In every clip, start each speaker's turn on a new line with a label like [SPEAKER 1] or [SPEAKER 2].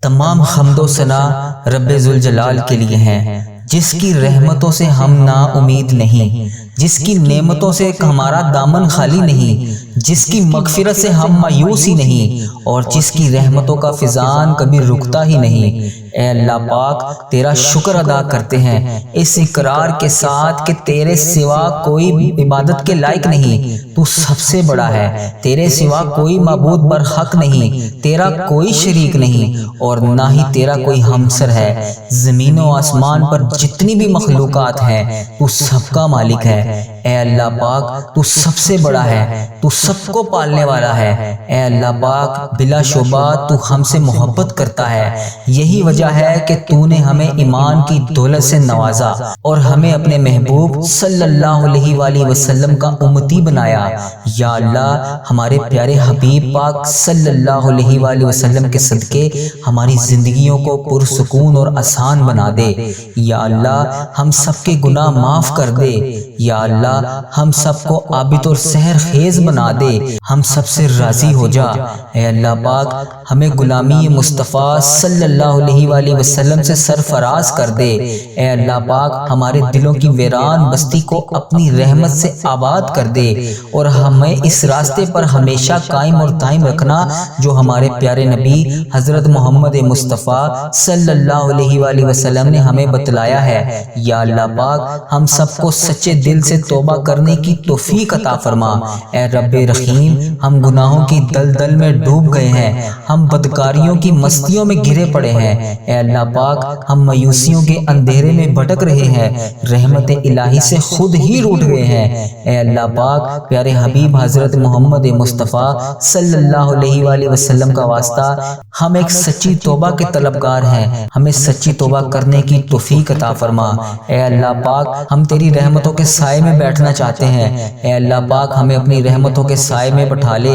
[SPEAKER 1] تمام حمد و ثنا رب ذوالجلال کے لیے ہیں، جس کی رحمتوں سے ہم نا امید نہیں، جس کی نعمتوں سے ہمارا دامن خالی نہیں، جس کی مغفرت سے ہم مایوس ہی نہیں، اور جس کی رحمتوں کا فیضان کبھی رکتا ہی نہیں۔ اے اللہ پاک، تیرا شکر ادا کرتے ہیں اس اقرار کے ساتھ کہ تیرے سوا کوئی عبادت کے لائق نہیں، تو سب سے بڑا ہے، تیرے سوا کوئی معبود برحق نہیں، تیرا کوئی شریک نہیں، اور نہ ہی تیرا کوئی ہمسر ہے۔ زمین و آسمان پر جتنی بھی مخلوقات ہیں تو سب کا مالک ہے۔ اے اللہ پاک، تو سب سے بڑا ہے، تو سب کو پالنے والا ہے۔ اے اللہ پاک، بلا شبہ تو ہم سے محبت کرتا ہے، یہی وجہ ہے کہ تو نے ہمیں ایمان کی دولت سے نوازا اور ہمیں اپنے محبوب صلی اللہ علیہ وآلہ وسلم کا امتی بنایا۔ یا اللہ، ہمارے پیارے حبیب پاک صلی اللہ علیہ وآلہ وسلم کے صدقے ہماری زندگیوں کو پرسکون اور آسان بنا دے۔ یا اللہ، ہم سب کے گناہ معاف کر دے۔ یا اللہ، ہم سب کو عابد اور سحر خیز بنا دے، ہم سب سے راضی ہو جا۔ اے اللہ پاک، ہمیں غلامی مصطفیٰ صلی اللہ علیہ وآلہ وسلم سے سرفراز کر دے۔ اے اللہ پاک، ہمارے دلوں کی ویران بستی کو اپنی رحمت سے آباد کر دے، اور ہمیں اس راستے پر ہمیشہ قائم اور دائم رکھنا جو ہمارے پیارے نبی حضرت محمد مصطفیٰ صلی اللہ علیہ وآلہ وسلم نے ہمیں بتلایا ہے۔ یا اللہ پاک، ہم سب کو سچے دل سے توبہ کرنے کی توفیق عطا فرما۔ اے رب رحیم، ہم گناہوں کی دلدل میں ڈوب گئے ہیں، ہم بدکاریوں کی مستیوں میں گرے پڑے ہیں۔ اے اللہ پاک، ہم مایوسیوں کے اندھیرے میں بھٹک رہے ہیں، رحمت الہی سے خود ہی روٹھ گئے ہیں۔ اے اللہ پاک، پیارے حبیب حضرت محمد مصطفیٰ صلی اللہ علیہ وآلہ وسلم کا واسطہ، ہم ایک سچی توبہ کے طلبگار ہیں، ہمیں سچی توبہ کرنے کی توفیق عطا فرما۔ اے اللہ پاک، ہم تیری رحمتوں کے سائے میں بیٹھنا چاہتے ہیں۔ اے اللہ پاک، ہمیں اپنی رحمتوں کے سائے میں بٹھا لے۔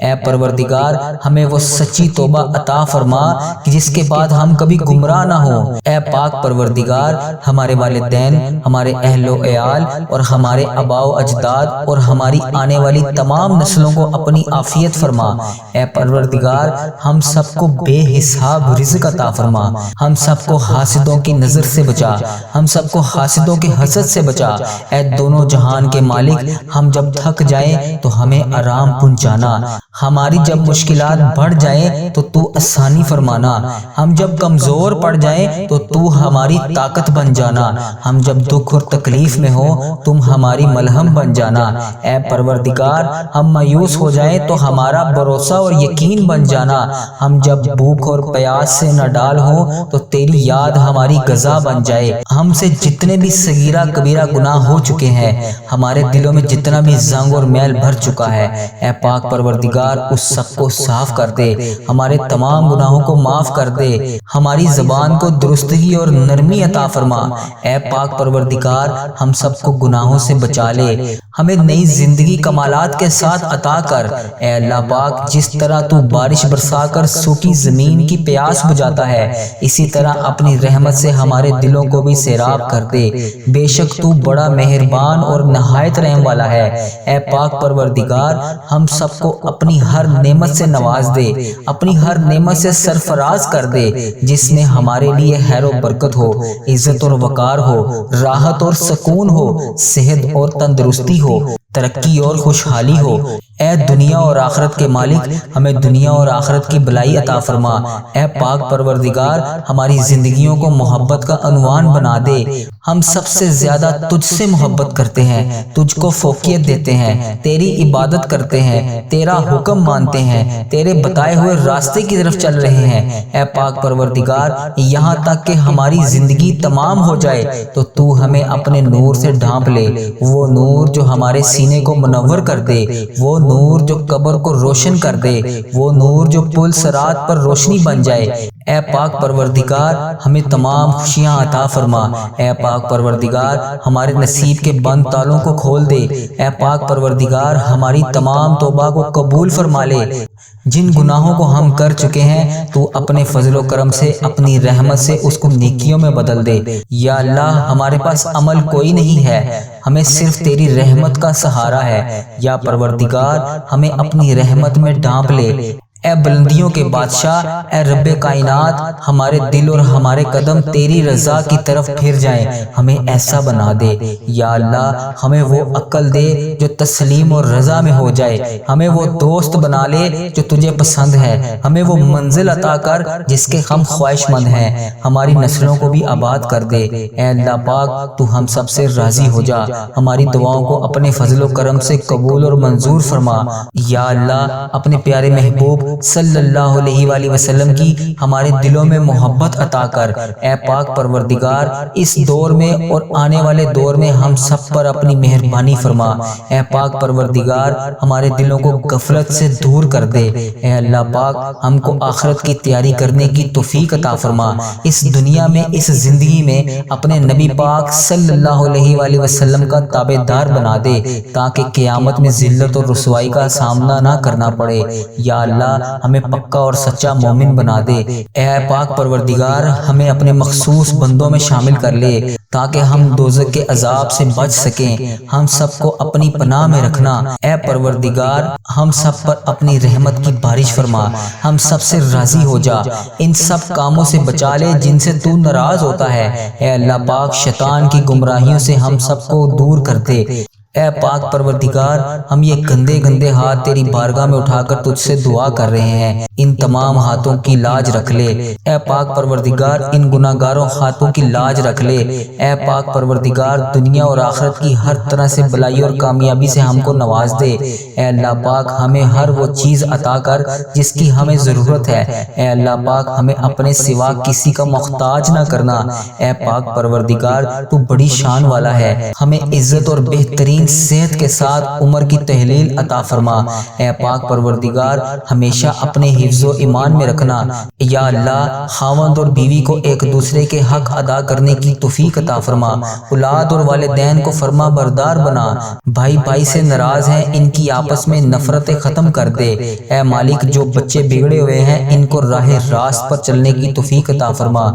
[SPEAKER 1] اے پروردگار، ہمیں وہ سچی توبہ عطا فرما کہ جس کے بعد ہم کبھی گمراہ نہ ہوں۔ اے پاک پروردگار، ہمارے والدین، ہمارے اہل و عیال اور ہمارے آباء و اجداد اور ہماری آنے والی تمام نسلوں کو اپنی عافیت فرما۔ اے پروردگار، ہم سب کو بے حساب رزق عطا فرما، ہم سب کو حاسدوں کی نظر سے بچا، ہم سب کو حاسدوں کے حسد سے بچا۔ اے دونوں جہان کے مالک، ہم جب تھک جائیں تو ہمیں آرام پہنچانا، ہماری جب مشکلات بڑھ جائیں تو تو آسانی فرمانا، ہم جب کمزور پڑ جائیں تو تو ہماری طاقت بن جانا، ہم جب دکھ اور تکلیف میں ہو تم ہماری ملہم بن جانا۔ اے پروردگار، ہم مایوس ہو جائیں تو ہمارا بھروسہ اور یقین بن جانا، ہم جب بھوک اور پیاس سے نڈال ہوں تو تیری یاد ہماری غذا بن جائے۔ ہم سے جتنے بھی صغیرہ کبیرہ گناہ ہو چکے ہیں، ہمارے دلوں میں جتنا بھی زنگ اور میل بھر چکا ہے، اے پاک پروردگار، اس سب کو صاف کر دے، ہمارے تمام گناہوں کو معاف کر دے، ہماری زبان کو درستگی اور نرمی عطا فرما۔ اے پاک پروردگار، ہم سب کو گناہوں سے بچا لے، ہمیں نئی زندگی کمالات کے ساتھ عطا کر۔ اے اللہ پاک، جس طرح تو بارش برسا کر سوکی زمین کی پیاس بجھاتا ہے، اسی طرح اپنی رحمت سے ہمارے دلوں کو بھی سیراب کر دے۔ بے شک تو بڑا مہربان اور نہایت رحم والا ہے۔ اے پاک پروردگار، ہم سب کو اپنی ہر نعمت سے نواز دے، اپنی ہر نعمت سے سرفراز کر دے، جس میں ہمارے لیے خیر و برکت ہو، عزت اور وقار ہو، راحت اور سکون ہو، صحت اور تندرستی ہو، ترقی اور خوشحالی ہو۔ اے دنیا اور آخرت کے مالک، ہمیں دنیا اور آخرت کی بھلائی عطا فرما۔ اے پاک پروردگار، ہماری زندگیوں کو محبت کا عنوان بنا دے۔ ہم سب سے زیادہ تجھ سے محبت کرتے ہیں، تجھ کو فوقیت دیتے ہیں، تیری عبادت کرتے ہیں، تیرا حکم مانتے ہیں، تیرے بتائے ہوئے راستے کی طرف چل رہے ہیں۔ اے پاک پروردگار، یہاں تک کہ ہماری زندگی تمام ہو جائے تو تو ہمیں اپنے نور سے ڈھانپ لے، وہ نور جو ہمارے سینے کو منور کر دے، وہ نور جو قبر کو روشن کر دے، وہ نور جو پل صراط پر روشنی بن جائے۔ اے پاک پروردگار، ہمیں تمام خوشیاں عطا فرما۔ اے پاک پروردگار، ہمارے نصیب کے بند تالوں کو کھول دے۔ اے پاک پروردگار، ہماری تمام توبہ کو قبول فرما لے۔ جن گناہوں کو ہم کر چکے ہیں تو اپنے فضل و کرم سے، اپنی رحمت سے اس کو نیکیوں میں بدل دے۔ یا اللہ، ہمارے پاس عمل کوئی نہیں ہے، ہمیں صرف تیری رحمت کا سہارا ہے۔ یا پروردگار، ہمیں اپنی رحمت میں ڈھانپ لے۔ اے بلندیوں کے بادشاہ، اے رب کائنات، ہمارے دل اور ہمارے قدم تیری رضا کی طرف پھر جائیں، ہمیں ایسا بنا دے۔ یا اللہ ہمیں وہ عقل دے جو تسلیم اور رضا میں ہو جائے، ہمیں وہ دوست بنا لے جو تجھے پسند ہے، ہمیں وہ منزل عطا کر جس کے ہم خواہش مند ہیں، ہماری نسلوں کو بھی آباد کر دے۔ اے اللہ پاک تو ہم سب سے راضی ہو جا، ہماری دعاؤں کو اپنے فضل و کرم سے قبول اور منظور فرما۔ یا اللہ اپنے پیارے محبوب صلی اللہ علیہ وآلہ وسلم کی ہمارے دلوں میں محبت عطا کر۔ اے پاک پروردگار اس دور میں اور آنے والے دور میں ہم سب پر اپنی مہربانی فرما۔ اے پاک پروردگار ہمارے دلوں کو غفلت سے دور کر دے۔ اے اللہ پاک ہم کو آخرت کی تیاری کرنے کی توفیق عطا فرما۔ اس دنیا میں اس زندگی میں اپنے نبی پاک صلی اللہ علیہ وآلہ وسلم کا تابع دار بنا دے تاکہ قیامت میں ذلت اور رسوائی کا سامنا نہ کرنا پڑے۔ یا اللہ ہمیں پکا اور سچا مومن بنا دے۔ اے پاک پروردگار ہمیں اپنے مخصوص بندوں میں شامل کر لے تاکہ ہم دوزخ کے عذاب سے بچ سکیں۔ ہم سب کو اپنی پناہ میں رکھنا۔ اے پروردگار ہم سب پر اپنی رحمت کی بارش فرما، ہم سب سے راضی ہو جا، ان سب کاموں سے بچا لے جن سے تو ناراض ہوتا ہے۔ اے اللہ پاک شیطان کی گمراہیوں سے ہم سب کو دور کر دے۔ اے پاک پروردگار ہم یہ گندے گندے ہاتھ تیری بارگاہ میں اٹھا کر تجھ سے دعا کر رہے ہیں، ان تمام ہاتھوں کی لاج رکھ لے۔ اے پاک پروردگار ان گناہگاروں ہاتھوں کی لاج رکھ لے۔ اے پاک پروردگار دنیا اور آخرت کی ہر طرح سے بلائی اور کامیابی سے ہم کو نواز دے۔ اے اللہ پاک ہمیں ہر وہ چیز عطا کر جس کی ہمیں ضرورت ہے۔ اے اللہ پاک ہمیں اپنے سوا کسی کا محتاج نہ کرنا۔ اے پاک پروردگار تو بڑی شان والا ہے، ہمیں عزت اور بہترین صحت کے ساتھ عمر کی تحلیل عطا فرما۔ اے پاک پروردگار ہمیشہ اپنے حفظ و ایمان میں رکھنا۔ یا اللہ خاوند اور بیوی کو ایک دوسرے کے حق ادا کرنے کی توفیق عطا فرما، اولاد اور والدین کو فرما بردار بنا، بھائی بھائی سے ناراض ہیں ان کی آپس میں نفرتیں ختم کر دے۔ اے مالک جو بچے بگڑے ہوئے ہیں ان کو راہ راست پر چلنے کی توفیق عطا فرما۔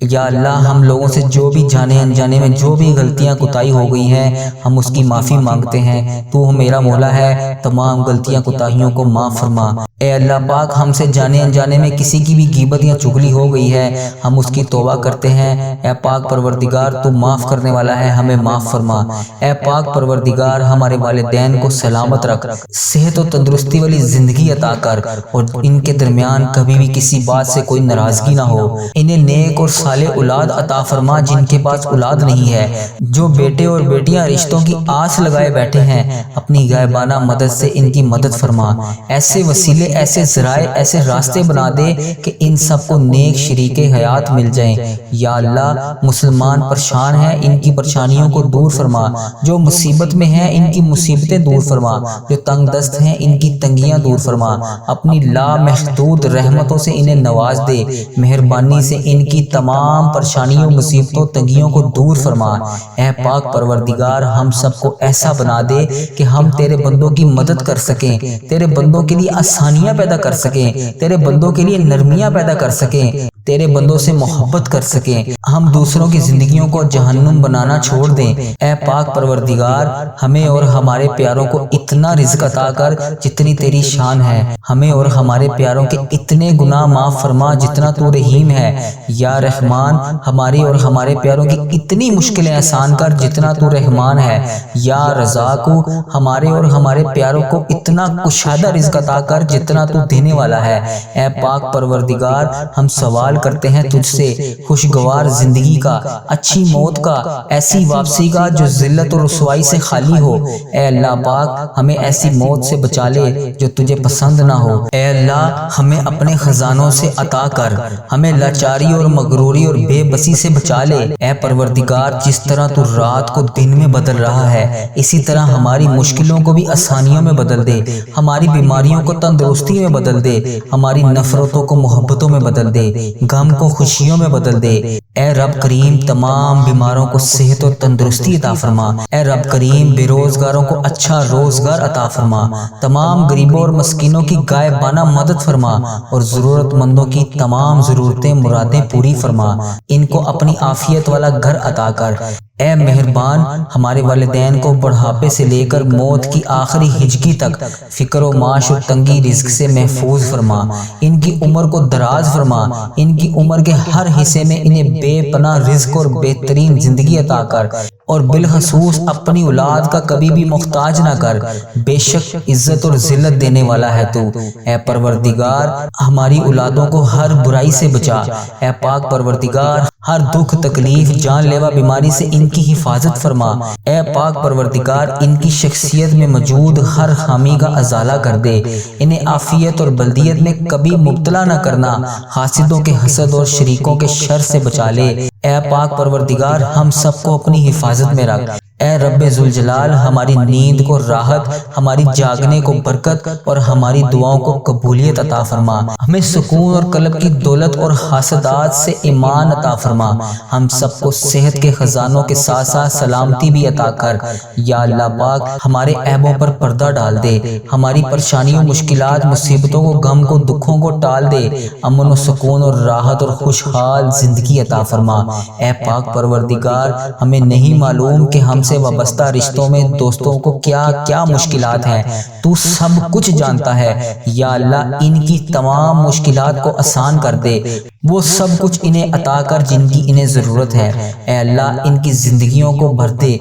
[SPEAKER 1] یا اللہ ہم لوگوں سے جو بھی جانے انجانے میں جو بھی غلطیاں کوتاہی ہو گئی ہیں ہم اس کی معافی مانگتے ہیں، تو میرا مولا ہے، تمام غلطیاں کوتاہیوں کو معاف فرما۔ اے اللہ پاک ہم سے جانے انجانے میں کسی کی بھی غیبت یا چغلی ہو گئی ہے ہم اس کی توبہ کرتے ہیں۔ اے پاک پروردگار تو معاف کرنے والا ہے، ہمیں معاف فرما۔ اے پاک پروردگار ہمارے والدین کو سلامت رکھ، صحت و تندرستی والی زندگی عطا کر اور ان کے درمیان کبھی بھی کسی بات سے کوئی ناراضگی نہ ہو۔ انہیں نیک اور صالح اولاد عطا فرما جن کے پاس اولاد نہیں ہے، جو بیٹے اور بیٹیاں رشتوں کی آس لگائے بیٹھے ہیں اپنی غائبانہ مدد سے ان کی مدد فرما۔ ایسے وسیلے، ایسے ذرائع، ایسے راستے بنا دے کہ ان سب کو نیک شریک حیات مل جائیں۔ یا اللہ مسلمان پریشان ہیں ان کی پریشانیوں کو دور فرما، جو مصیبت میں ہیں ان کی مصیبتیں دور فرما، جو تنگ دست ہیں ان کی تنگیاں دور فرما، اپنی لامحدود رحمتوں سے انہیں نواز دے، مہربانی سے ان کی تمام پریشانیوں مصیبتوں تنگیوں کو دور فرما۔ اے پاک پروردگار ہم سب کو ایسا بنا دے کہ ہم تیرے بندوں کی مدد کر سکیں، تیرے بندوں کے لیے آسانیاں پیدا کر سکیں، تیرے بندوں کے لیے نرمیاں پیدا کر سکیں، تیرے بندوں سے محبت کر سکیں، ہم دوسروں کی زندگیوں کو جہنم بنانا چھوڑ دیں۔ اے پاک پروردگار ہمیں اور ہمارے پیاروں کو اتنا رزق عطا کر جتنی تیری شان ہے، ہمیں اور ہمارے پیاروں کے اتنے گناہ معاف فرما جتنا تو رحیم ہے۔ یا رحمان ہماری اور ہمارے پیاروں کی اتنی مشکلیں آسان کر جتنا تو رحمان ہے۔ یا رزاق ہمارے اور ہمارے پیاروں کو اتنا کشادہ رزق عطا کر جتنا تو دینے والا ہے۔ اے پاک پروردگار ہم سوال کرتے ہیں تجھ سے خوشگوار زندگی کا، اچھی موت کا، ایسی واپسی کا جو ذلت و رسوائی سے خالی ہو۔ اے اللہ پاک ہمیں ایسی موت سے بچا لے جو تجھے پسند نہ ہو۔ اے اللہ ہمیں اپنے خزانوں سے عطا کر، ہمیں لاچاری اور مغروری اور بے بسی سے بچا لے۔ اے پروردگار جس طرح تو رات کو دن میں بدل رہا ہے اسی طرح ہماری مشکلوں کو بھی آسانیوں میں بدل دے، ہماری بیماریوں کو تندرستی میں بدل دے، ہماری نفرتوں کو محبتوں میں بدل دے، غم کو خوشیوں میں بدل دے۔ اے رب کریم تمام بیماروں کو صحت اور تندرستی عطا فرما۔ اے رب کریم بے روزگاروں کو اچھا روزگار عطا فرما، تمام غریبوں اور مسکینوں کی غائبانہ مدد فرما اور ضرورت مندوں کی تمام ضرورتیں مرادیں پوری فرما، ان کو اپنی عافیت والا گھر عطا کر۔ اے مہربان ہمارے والدین کو بڑھاپے سے لے کر موت کی آخری ہجکی تک فکر و معاش و تنگی رزق سے محفوظ فرما، ان کی عمر کو دراز فرما، ان کی عمر کے ہر حصے میں انہیں بے پناہ رزق اور بہترین زندگی عطا کر، اور بالخصوص اپنی اولاد کا کبھی بھی محتاج نہ کر، بے شک عزت اور ذلت دینے والا ہے تو۔ اے پروردگار ہماری اولادوں کو ہر برائی سے بچا، اے پاک پروردگار ہر دکھ تکلیف جان لیوا بیماری سے ان کی حفاظت فرما، اے پاک پروردگار ان کی شخصیت میں موجود ہر خامی کا ازالہ کر دے، انہیں عافیت اور بلدیت میں کبھی مبتلا نہ کرنا، حاسدوں کے حسد اور شریکوں کے شر سے بچا لے، اے پاک پروردگار ہم سب کو اپنی حفاظت میں رکھ، اے رب ذوالجلال ہماری نیند کو راحت، ہماری جاگنے کو برکت اور ہماری دعاؤں کو قبولیت عطا فرما، ہمیں سکون اور قلب کی دولت اور حسدات سے ایمان عطا فرما، ہم سب کو صحت کے خزانوں کے ساتھ ساتھ سلامتی بھی عطا کر، یا اللہ پاک ہمارے عیبوں پر پردہ ڈال دے، ہماری پریشانیوں مشکلات مصیبتوں کو غم کو دکھوں کو ٹال دے، امن و سکون اور راحت اور خوشحال زندگی عطا فرما، اے پاک پروردگار ہمیں نہیں معلوم کہ ہم سے وابستہ رشتوں میں دوستوں کو کیا کیا مشکلات ہیں، تو سب کچھ جانتا ہے، یا اللہ ان کی تمام مشکلات کو آسان کر دے، وہ سب کچھ انہیں عطا کر جن کی انہیں ضرورت ہے، اے اللہ ان کی زندگیوں کو بھر دے،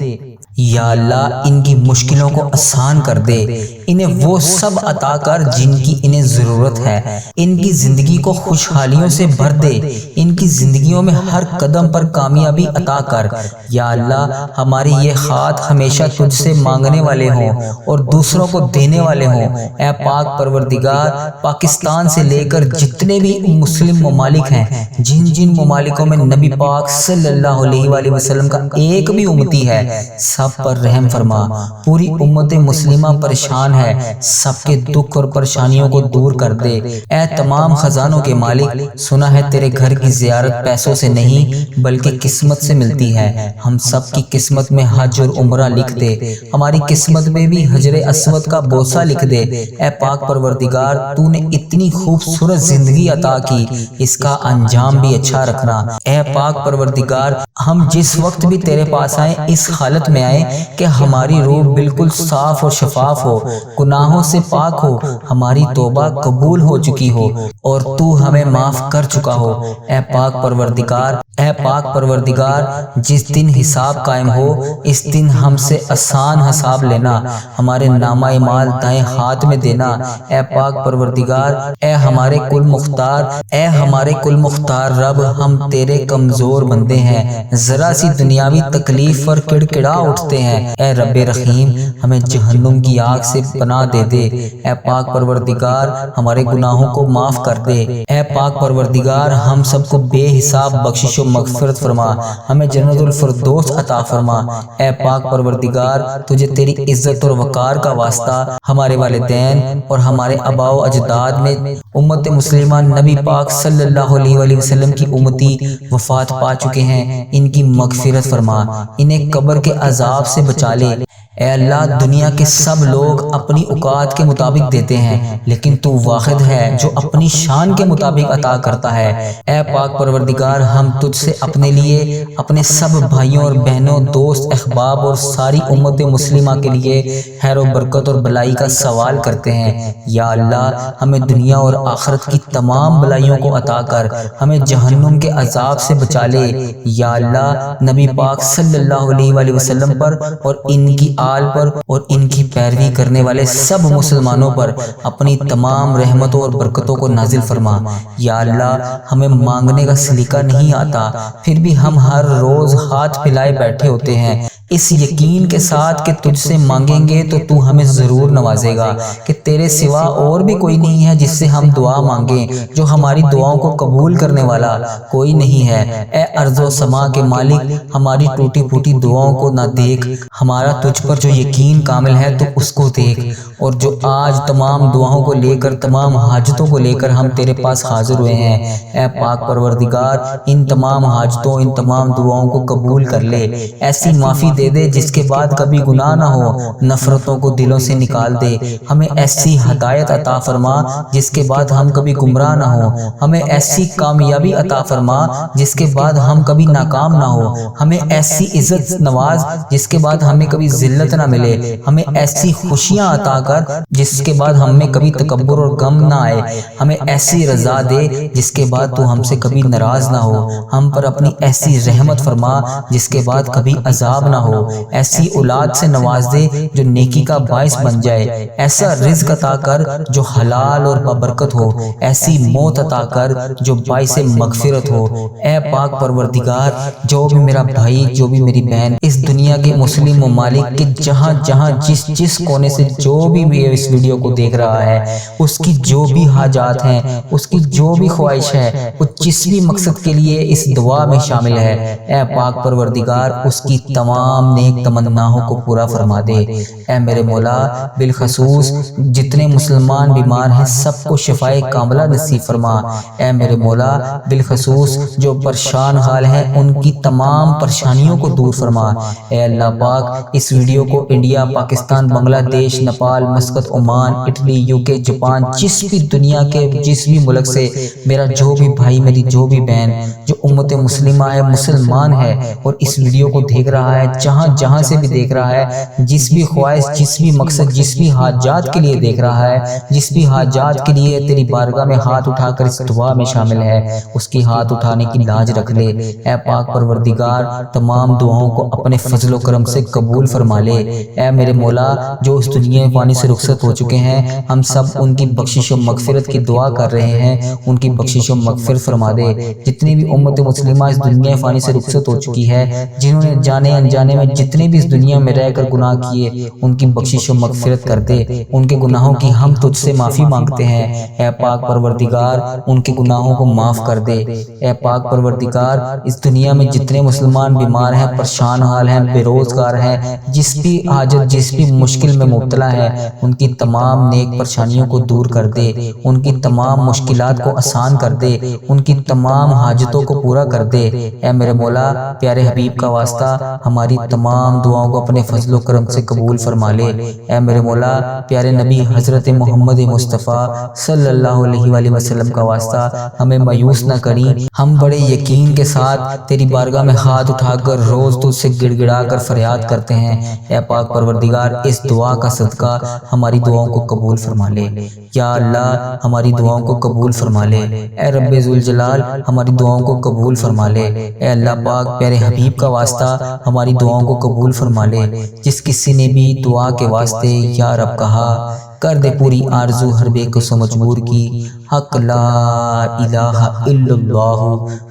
[SPEAKER 1] یا اللہ ان کی مشکلوں کو آسان کر دے، انہیں وہ سب عطا کر جن کی انہیں ضرورت ہے، ان کی زندگی کو خوشحالیوں سے بھر دے، ان کی زندگیوں میں ہر قدم پر کامیابی عطا کر، یا اللہ ہمارے یہ ہاتھ ہمیشہ تجھ سے مانگنے والے ہوں اور دوسروں کو دینے والے ہوں، اے پاک پروردگار پاکستان سے لے کر جتنے بھی مسلم ممالک ہیں، جن جن ممالکوں میں نبی پاک صلی اللہ علیہ وآلہ وسلم کا ایک بھی امتی ہے، سب پر رحم فرما، پوری امت مسلمہ پریشان ہے، سب کے دکھ اور پریشانیوں کو دور کر دے، اے تمام خزانوں کے مالک سنا ہے تیرے گھر کی زیارت پیسوں سے نہیں بلکہ قسمت سے ملتی ہے، ہم سب کی قسمت میں حج اور عمرہ لکھ دے، ہماری قسمت میں بھی حجر اسود کا بوسہ لکھ دے، اے پاک پروردگار تو نے اتنی خوبصورت زندگی عطا کی، اس کا انجام بھی اچھا رکھنا، اے پاک پروردگار ہم جس وقت بھی تیرے پاس آئیں اس حالت میں آئیں کہ ہماری روح بالکل صاف اور شفاف ہو، گناہوں سے پاک ہو، ہماری توبہ قبول ہو چکی ہو اور تو ہمیں معاف کر چکا ہو، اے پاک پروردگار اے پاک پروردگار جس دن حساب قائم ہو اس دن ہم سے آسان حساب لینا، ہمارے نامہ اعمال دائیں ہاتھ میں دینا، اے پاک پروردگار اے ہمارے کل مختار رب ہم تیرے کمزور بندے ہیں، ذرا سی دنیاوی تکلیف پر کڑکڑا اٹھتے ہیں، اے رب رحیم ہمیں جہنم کی آگ سے پناہ دے دے، اے پاک پروردگار ہمارے گناہوں کو معاف کر دے، اے پاک پروردگار ہم سب کو بے حساب بخشش و مغفرت فرما، ہمیں جنت الفردوس عطا فرما، اے پاک پروردگار تجھے تیری عزت اور وقار کا واسطہ ہمارے والدین اور ہمارے آباء و اجداد میں امت مسلمہ نبی پاک صلی اللہ علیہ وآلہ وسلم کی امتی وفات پا چکے ہیں، ان کی مغفرت فرما، انہیں قبر کے عذاب سے بچا لے، اے اللہ دنیا کے سب لوگ اپنی اوقات کے مطابق دیتے ہیں لیکن تو واحد ہے جو اپنی شان کے مطابق عطا کرتا ہے، اے پاک پروردگار ہم تجھ سے اپنے لیے اپنے سب بھائیوں اور بہنوں دوست احباب اور ساری امت مسلمہ کے لیے خیر و برکت اور بلائی کا سوال کرتے ہیں، یا اللہ ہمیں دنیا اور آخرت کی تمام بلائیوں کو عطا کر، ہمیں جہنم کے عذاب سے بچا لے، یا اللہ نبی پاک صلی اللہ علیہ وآلہ وسلم پر اور ان کی آل پر اور ان کی پیروی کرنے والے سب مسلمانوں پر اپنی تمام رحمتوں اور برکتوں کو نازل فرما، یا اللہ ہمیں مانگنے کا سلیقہ نہیں آتا پھر بھی ہم ہر روز ہاتھ پھیلائے بیٹھے ہوتے ہیں، اس یقین کے ساتھ کہ تجھ سے مانگیں گے تو تو ہمیں ضرور نوازے گا، کہ تیرے سوا اور بھی کوئی نہیں ہے جس سے ہم دعا مانگیں، جو ہماری دعاؤں کو قبول کرنے والا کوئی نہیں ہے، اے ارض و سما کے مالک ہماری ٹوٹی پھوٹی دعاؤں کو نہ دیکھ، ہمارا تجھ پر جو یقین کامل ہے تو اس کو دیکھ، اور جو آج تمام دعاؤں کو لے کر، تمام حاجتوں کو لے کر ہم تیرے پاس حاضر ہوئے ہیں، اے پاک پروردگار ان تمام حاجتوں، ان تمام دعاؤں کو قبول کر لے، ایسی معافی دے دے جس کے بعد کبھی گناہ نہ ہو، نفرتوں کو دلوں سے نکال دے، ہمیں ایسی ہدایت عطا فرما جس کے بعد ہم کبھی گمراہ نہ ہو، ہمیں ایسی کامیابی عطا فرما جس کے بعد ہم کبھی ناکام نہ ہو، ہمیں ایسی عزت نواز جس کے بعد ہمیں کبھی ذلت نہ ملے، ہمیں ایسی خوشیاں عطا کر جس کے بعد ہم میں کبھی تکبر اور غم نہ آئے، ہمیں ایسی رضا دے جس کے بعد تو ہم سے کبھی ناراض نہ ہو، ہم پر اپنی ایسی رحمت فرما جس کے بعد کبھی عذاب نہ ہو، ایسی اولاد سے نواز دے جو نیکی کا باعث بن جائے، ایسا رزق عطا کر جو حلال اور بابرکت ہو، ایسی موت عطا کر جو باعث مغفرت ہو، اے پاک پروردگار جو بھی میرا بھائی، جو بھی میری بہن اس دنیا کے مسلم ممالک کے جہاں جہاں جس کونے سے جو بھی اس ویڈیو کو دیکھ رہا ہے، اس کی جو بھی حاجات ہیں، اس کی جو بھی خواہش ہے، وہ جس بھی مقصد کے لیے اس دعا میں شامل ہے، اے پاک پروردگار اس کی تمام نیک تمناؤں کو پورا فرما دے، اے میرے مولا بالخصوص جتنے مسلمان بیمار ہیں سب کو شفائے کاملہ نصیب فرما، اے میرے مولا بالخصوص جو پریشان حال ہیں ان کی تمام پریشانیوں کو دور فرما، اے اللہ پاک اس ویڈیو کو انڈیا، پاکستان، بنگلہ دیش، Nepal, Muscat, Oman, Italy, UK, Japan, جس بھی دنیا کے جس بھی ملک سے میرا جو بھی بھائی، میری جو بھی بہن جو امت مسلمہ ہے، مسلمان ہے اور اس ویڈیو کو دیکھ رہا ہے، جہاں جہاں سے بھی دیکھ رہا ہے، جس بھی خواہش، جس بھی مقصد، جس بھی حاجات کے لیے دیکھ رہا ہے، جس بھی حاجات کے لیے تیری بارگاہ میں ہاتھ اٹھا کر اس دعا میں شامل ہے، اس کی ہاتھ اٹھانے کی لاج رکھ لے، اے پاک پروردگار تمام دعاؤں کو اپنے فضل و کرم سے قبول فرما لے، اے میرے مولا جو اس دنیا پانی سے رخصت ہو چکے ہیں ہم سب ان کی بخشش و مغفرت کی دعا کر رہے ہیں، ان کی بخشش و مغفرت فرما دے، جتنی بھی امت مسلمہ اس دنیا فانی سے رخصت ہو چکی ہے، جنہوں نے جانے انجانے میں جتنے بھی اس دنیا میں رہ کر گناہ کیے ان کی بخشش و مغفرت کر دے، ان کے گناہوں کی ہم تجھ سے معافی مانگتے ہیں، اے پاک پروردگار ان کے گناہوں کو معاف کر دے، اے پاک پروردگار اس دنیا میں جتنے مسلمان بیمار ہیں، پریشان حال ہیں، بے روزگار ہیں، جس بھی حاجت، جس بھی مشکل میں مبتلا ہے ان کی تمام نیک پریشانیوں کو دور کر دے، ان کی تمام مشکلات کو آسان کر دے، ان کی تمام حاجتوں کو پورا کر دے، اے میرے مولا پیارے حبیب کا واسطہ ہماری تمام دعاؤں کو اپنے فضل و کرم سے قبول فرما لے، اے میرے مولا پیارے نبی حضرت محمد مصطفیٰ صلی اللہ علیہ وآلہ وسلم کا واسطہ ہمیں مایوس نہ کریں، ہم بڑے یقین کے ساتھ تیری بارگاہ میں ہاتھ اٹھا کر روز تجھ سے گڑ گڑا کر فریاد کرتے ہیں، اے پاک پروردگار اس دعا کا صدقہ ہماری دعاؤں کو قبول فرما لے، یا اللہ ہماری دعاؤں کو قبول فرما لے، اے رب ذوالجلال ہماری دعاؤں کو قبول فرما لے، اے اللہ پاک پیارے حبیب کا واسطہ ہماری دعاؤں کو قبول فرما لے، جس کسی نے بھی دعا کے واسطے یا رب کہا کر دے پوری آرزو ہر بے کس و مجبور کی، حق لا الہ الا اللہ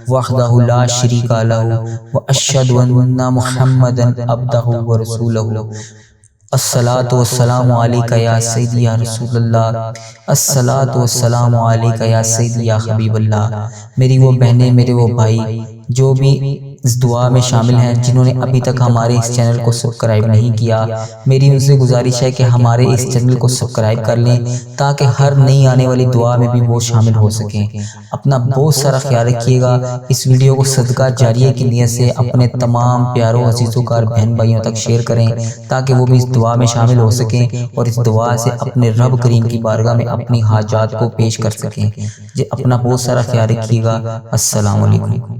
[SPEAKER 1] وحدہ لا شریک لہ واشہد ان محمدا عبدہ ورسولہ، الصلاۃ والسلام علیکہ یا سیدی یا رسول اللہ، الصلاۃ والسلام علیکہ یا سیدی یا حبیب اللہ، میری وہ بہنیں، میرے وہ بھائی جو بھی اس دعا میں شامل ہیں، جنہوں نے ابھی تک ہمارے اس چینل کو سبسکرائب نہیں کیا، میری ان سے گزارش ہے کہ ہمارے اس چینل کو سبسکرائب کر لیں تاکہ ہر نئی آنے والی دعا میں بھی وہ شامل ہو سکیں، اپنا بہت سارا خیال رکھیے گا، اس ویڈیو کو صدقہ جاریہ کی نیت سے اپنے تمام پیاروں عزیزوں کا بہن بھائیوں تک شیئر کریں تاکہ وہ بھی اس دعا میں شامل ہو سکیں اور اس دعا سے اپنے رب کریم کی بارگاہ میں اپنی حاجات کو پیش کر سکیں، اپنا بہت سارا خیال رکھیے گا، السلام علیکم۔